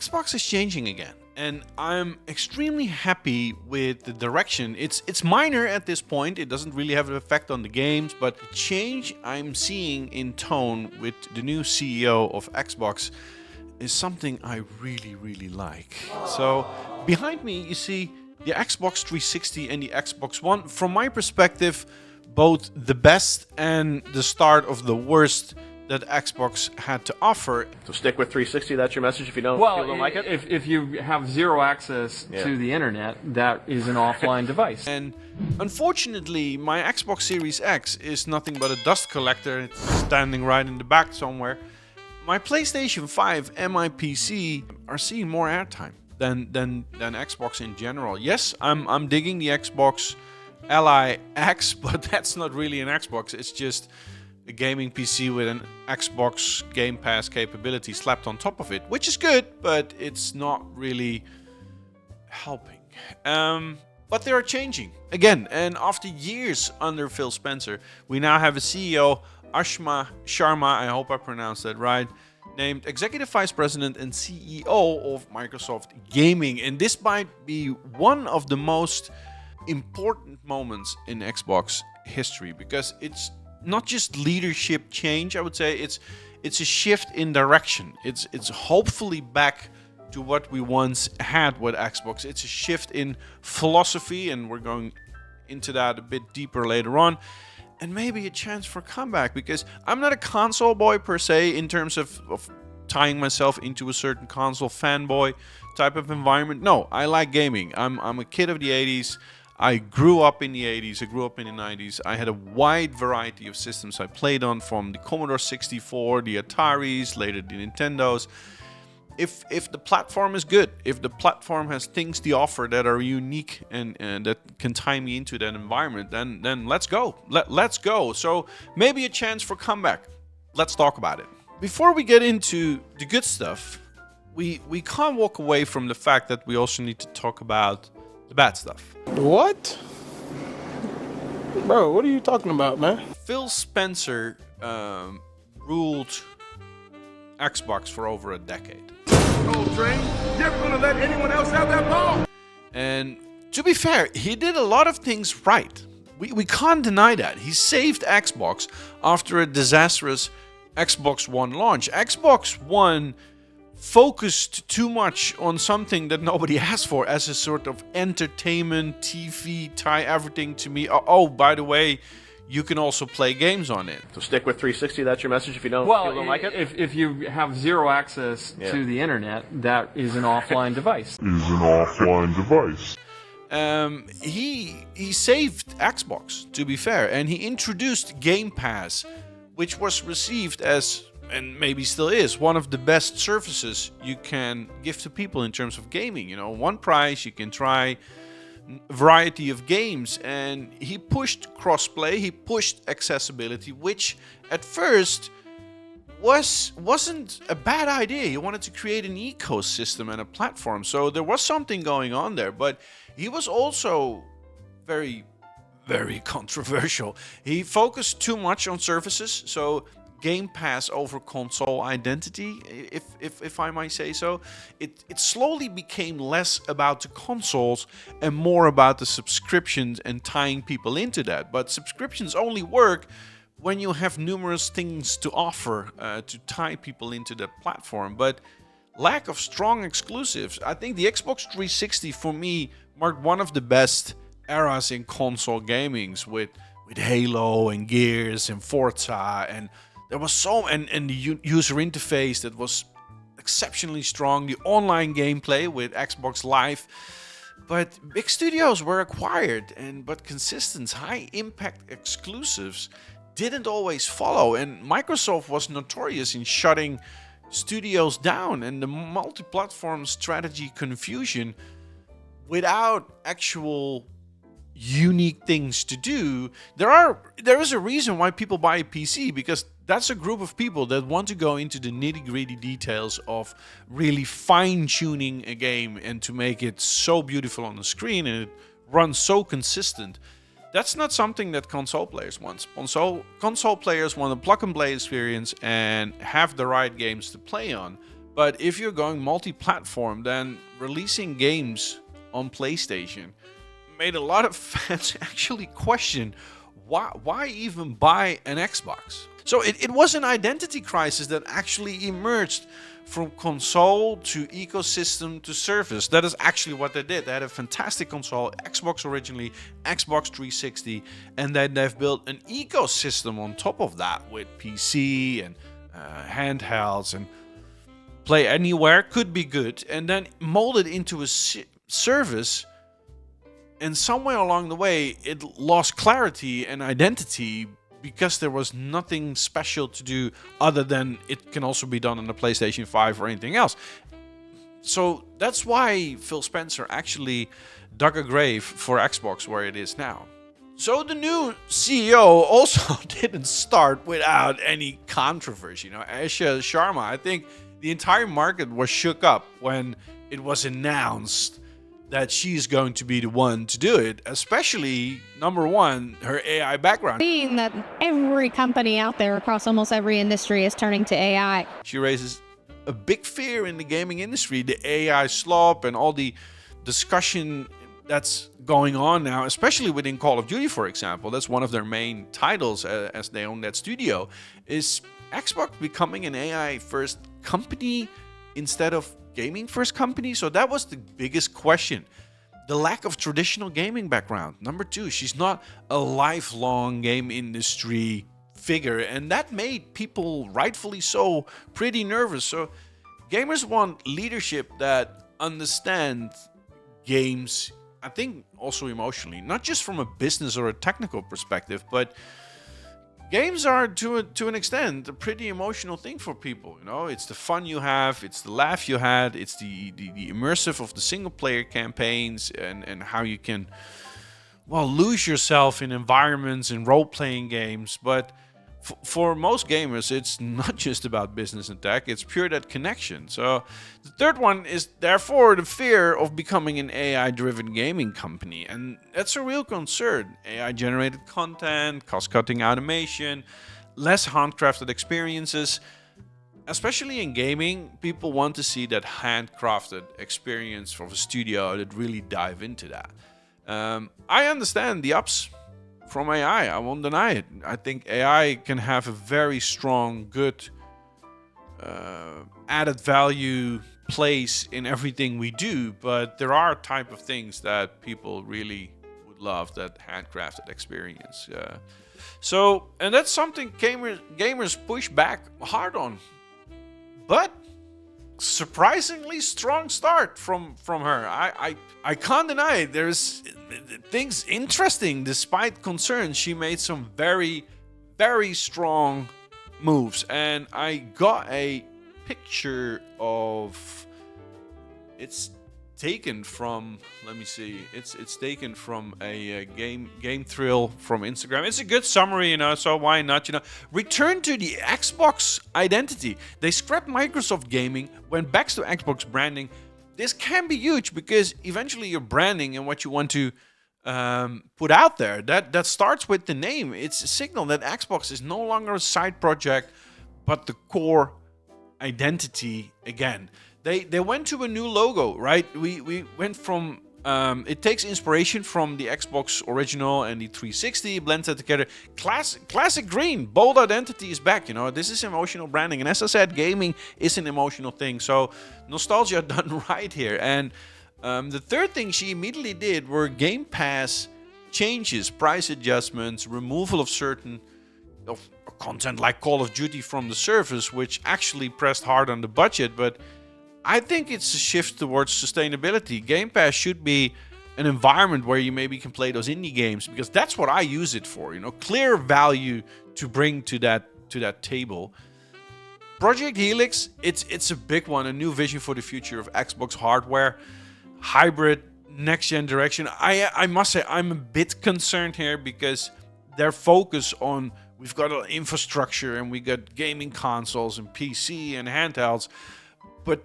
Xbox is changing again, and I'm extremely happy with the direction. It's minor at this point. It doesn't really have an effect on the games, but the change I'm seeing in tone with the new CEO of Xbox is something I really, really like. So behind me, you see the Xbox 360 and the Xbox One. From my perspective, both the best and the start of the worst that Xbox had to offer. So stick with 360, that's your message if you don't, like it? If you have zero access to the internet, that is an offline device. And unfortunately, my Xbox Series X is nothing but a dust collector. It's standing right in the back somewhere. My PlayStation 5 and my PC are seeing more airtime than Xbox in general. Yes, I'm digging the Xbox Ally X, but that's not really an Xbox. It's just a gaming PC with an Xbox Game Pass capability slapped on top of it, which is good, but it's not really helping. But they are changing again, and after years under Phil Spencer, we now have a CEO, Asha Sharma, I hope I pronounced that right, named Executive Vice President and CEO of Microsoft Gaming. And this might be one of the most important moments in Xbox history, because it's not just leadership change, I would say it's a shift in direction. It's hopefully back to what we once had with Xbox. It's a shift in philosophy, and we're going into that a bit deeper later on. And maybe a chance for comeback, because I'm not a console boy per se in terms of tying myself into a certain console fanboy type of environment. No, I like gaming. I'm a kid of the 80s. I grew up in the 80s, I grew up in the 90s. I had a wide variety of systems I played on, from the Commodore 64, the Ataris, later the Nintendos. If the platform is good, if the platform has things to offer that are unique and that can tie me into that environment, then let's go. Let's go. So maybe a chance for comeback. Let's talk about it. Before we get into the good stuff, we can't walk away from the fact that we also need to talk about the bad stuff. What? Bro, what are you talking about, man? Phil Spencer ruled Xbox for over a decade. Train, never gonna let anyone else have that ball. And to be fair, he did a lot of things right. We can't deny that. He saved Xbox after a disastrous Xbox One launch. Xbox One focused too much on something that nobody asked for as a sort of entertainment, TV, tie everything to me. Oh, by the way, you can also play games on it. So stick with 360, that's your message if you don't, like it? If you have zero access to the internet, that is an offline device. He saved Xbox, to be fair, and he introduced Game Pass, which was received as, and maybe still is, one of the best services you can give to people in terms of gaming. You know, one price, you can try a variety of games, and he pushed crossplay, he pushed accessibility, which at first wasn't a bad idea. He wanted to create an ecosystem and a platform, so there was something going on there, but he was also very, very controversial. He focused too much on services, so Game Pass over console identity, if I might say so. It slowly became less about the consoles and more about the subscriptions and tying people into that. But subscriptions only work when you have numerous things to offer to tie people into the platform. But lack of strong exclusives, I think the Xbox 360 for me marked one of the best eras in console gamings with Halo and Gears and Forza, and there was and the user interface that was exceptionally strong, the online gameplay with Xbox Live. But big studios were acquired, but consistent, high-impact exclusives didn't always follow. And Microsoft was notorious in shutting studios down, and the multi-platform strategy confusion without actual unique things to do. There is a reason why people buy a PC, because that's a group of people that want to go into the nitty-gritty details of really fine-tuning a game and to make it so beautiful on the screen and it runs so consistent. That's not something that console players want. Console players want a plug-and-play experience and have the right games to play on. But if you're going multi-platform, then releasing games on PlayStation made a lot of fans actually question why even buy an Xbox. So it was an identity crisis that actually emerged from console to ecosystem to service. That is actually what they did. They had a fantastic console, Xbox originally, Xbox 360, and then they've built an ecosystem on top of that with PC and handhelds, and Play Anywhere could be good, and then molded into a service. And somewhere along the way, it lost clarity and identity because there was nothing special to do other than it can also be done on the PlayStation 5 or anything else. So that's why Phil Spencer actually dug a grave for Xbox where it is now. So the new CEO also didn't start without any controversy. You know, Asha Sharma, I think the entire market was shook up when it was announced that she's going to be the one to do it, especially, number one, her AI background. Seeing that every company out there across almost every industry is turning to AI. She raises a big fear in the gaming industry, the AI slop and all the discussion that's going on now, especially within Call of Duty, for example. That's one of their main titles as they own that studio, is Xbox becoming an AI-first company instead of gaming first company? So that was the biggest question. The lack of traditional gaming background. Number two, she's not a lifelong game industry figure, and that made people, rightfully so, pretty nervous. So gamers want leadership that understand games, I think also emotionally, not just from a business or a technical perspective, but games are, to an extent, a pretty emotional thing for people. You know, it's the fun you have, it's the laugh you had, it's the immersive of the single-player campaigns, and how you can, well, lose yourself in environments and role-playing games. But for most gamers, it's not just about business and tech, it's pure that connection. So the third one is therefore the fear of becoming an AI-driven gaming company. And that's a real concern. AI-generated content, cost-cutting automation, less handcrafted experiences. Especially in gaming, people want to see that handcrafted experience from a studio that really dive into that. I understand the ups from AI, I won't deny it. I think AI can have a very strong, good, added value place in everything we do, but there are type of things that people really would love, that handcrafted experience. And that's something gamers push back hard on. But surprisingly strong start from her. I can't deny it. There's things interesting. Despite concerns, she made some very, very strong moves. And I got a picture of, it's taken from, let me see, it's taken from a game thrill from Instagram. It's a good summary, you know, so why not, you know. Return to the Xbox identity. They scrapped Microsoft gaming, went back to Xbox branding. This can be huge because eventually your branding and what you want to put out there, that starts with the name. It's a signal that Xbox is no longer a side project, but the core identity again. They went to a new logo, right? We went from, it takes inspiration from the Xbox original and the 360, blends that together. Classic green, bold identity is back, you know. This is emotional branding. And as I said, gaming is an emotional thing. So nostalgia done right here. And the third thing she immediately did were Game Pass changes, price adjustments, removal of certain content like Call of Duty from the service, which actually pressed hard on the budget, but I think it's a shift towards sustainability. Game Pass should be an environment where you maybe can play those indie games, because that's what I use it for. You know, clear value to bring to that table. Project Helix, it's a big one, a new vision for the future of Xbox hardware, hybrid, next-gen direction. I must say I'm a bit concerned here because their focus on, we've got an infrastructure and we got gaming consoles and PC and handhelds, but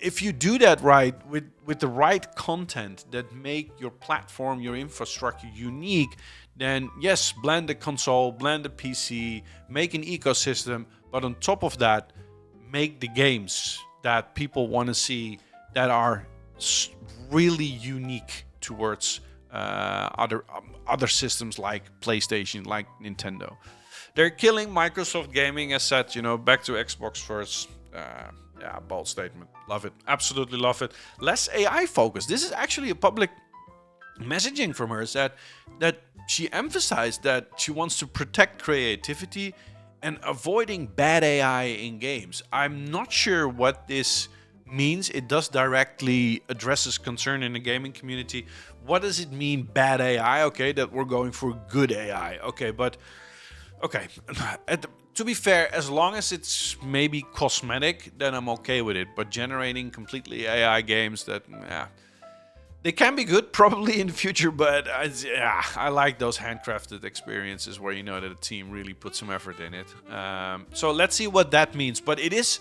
if you do that right, with the right content that make your platform, your infrastructure unique, then yes, blend the console, blend the PC, make an ecosystem, but on top of that, make the games that people want to see that are really unique towards other systems like PlayStation, like Nintendo. They're killing Microsoft gaming, as said, back to Xbox first. Yeah, bold statement. Love it. Absolutely love it. Less AI focus. This is actually a public messaging from her, that she emphasized that she wants to protect creativity and avoiding bad AI in games. I'm not sure what this means. It does directly addresses concern in the gaming community. What does it mean, bad AI? Okay, that we're going for good AI. Okay, but okay. To be fair, as long as it's maybe cosmetic, then I'm okay with it. But generating completely AI games, they can be good probably in the future, but I like those handcrafted experiences where that a team really put some effort in it. So let's see what that means. But it is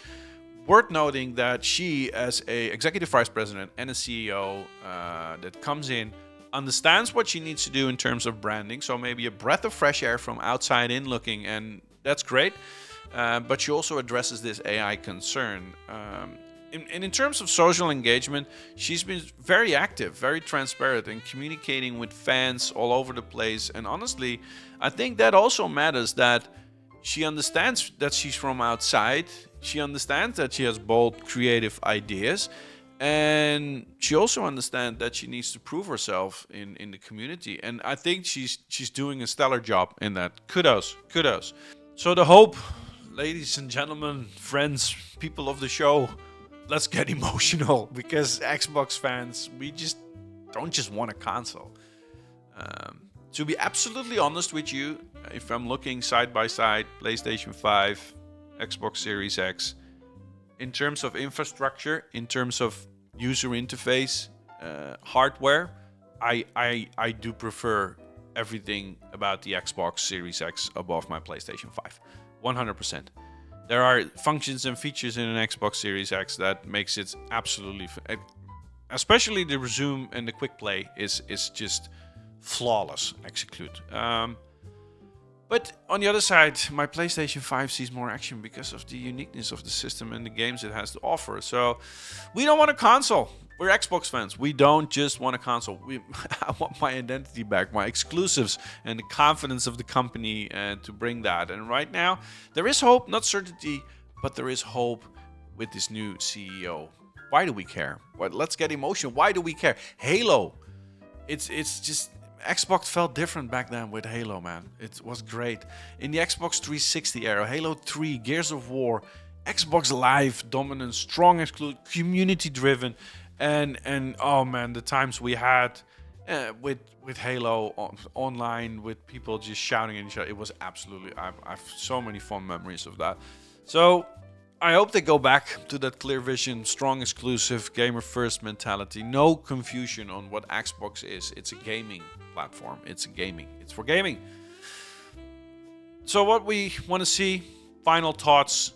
worth noting that she, as a executive vice president and a CEO that comes in, understands what she needs to do in terms of branding. So maybe a breath of fresh air from outside in looking, and that's great. But she also addresses this AI concern. And in terms of social engagement, she's been very active, very transparent, and communicating with fans all over the place. And honestly, I think that also matters, that she understands that she's from outside. She understands that she has bold, creative ideas. And she also understands that she needs to prove herself in the community. And I think she's doing a stellar job in that. Kudos. So the hope, ladies and gentlemen, friends, people of the show, let's get emotional, because Xbox fans, we don't just want a console. To be absolutely honest with you, if I'm looking side by side, PlayStation 5, Xbox Series X, in terms of infrastructure, in terms of user interface, hardware, I do prefer everything about the Xbox Series X above my PlayStation 5, 100%. There are functions and features in an Xbox Series X that makes it absolutely, especially the resume and the quick play is just flawless execute. But on the other side, my PlayStation 5 sees more action because of the uniqueness of the system and the games it has to offer. So we don't want a console. We're Xbox fans. We don't just want a console. I want my identity back, my exclusives, and the confidence of the company to bring that. And right now, there is hope, not certainty, but there is hope with this new CEO. Why do we care? Well, let's get emotional. Why do we care? Halo. It's just... Xbox felt different back then with Halo, man. It was great. In the Xbox 360 era, Halo 3, Gears of War, Xbox Live, dominant, strong, community-driven. And oh man, the times we had with Halo online, with people just shouting at each other, it was absolutely, I have so many fond memories of that. So I hope they go back to that clear vision, strong exclusive, gamer first mentality. No confusion on what Xbox is. It's a gaming platform. It's for gaming. So what we want to see, final thoughts.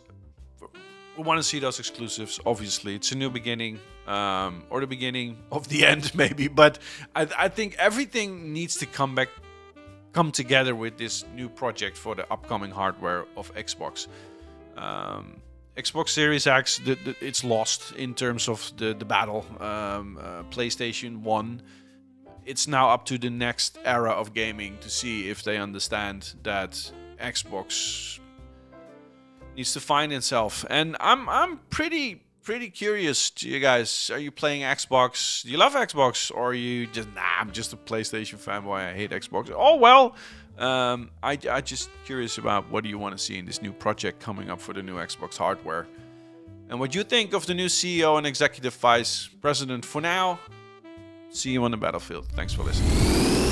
We want to see those exclusives, obviously. It's a new beginning, or the beginning of the end, maybe. But I think everything needs to come together with this new project for the upcoming hardware of Xbox. Xbox Series X, it's lost in terms of the battle. PlayStation 1, it's now up to the next era of gaming to see if they understand that Xbox needs to find itself. And I'm pretty curious to you guys. Are you playing Xbox? Do you love Xbox? Or are you just, I'm just a PlayStation fanboy, I hate Xbox? Oh well, I just curious about what do you want to see in this new project coming up for the new Xbox hardware. And what you think of the new CEO and Executive Vice President. For now, see you on the battlefield. Thanks for listening.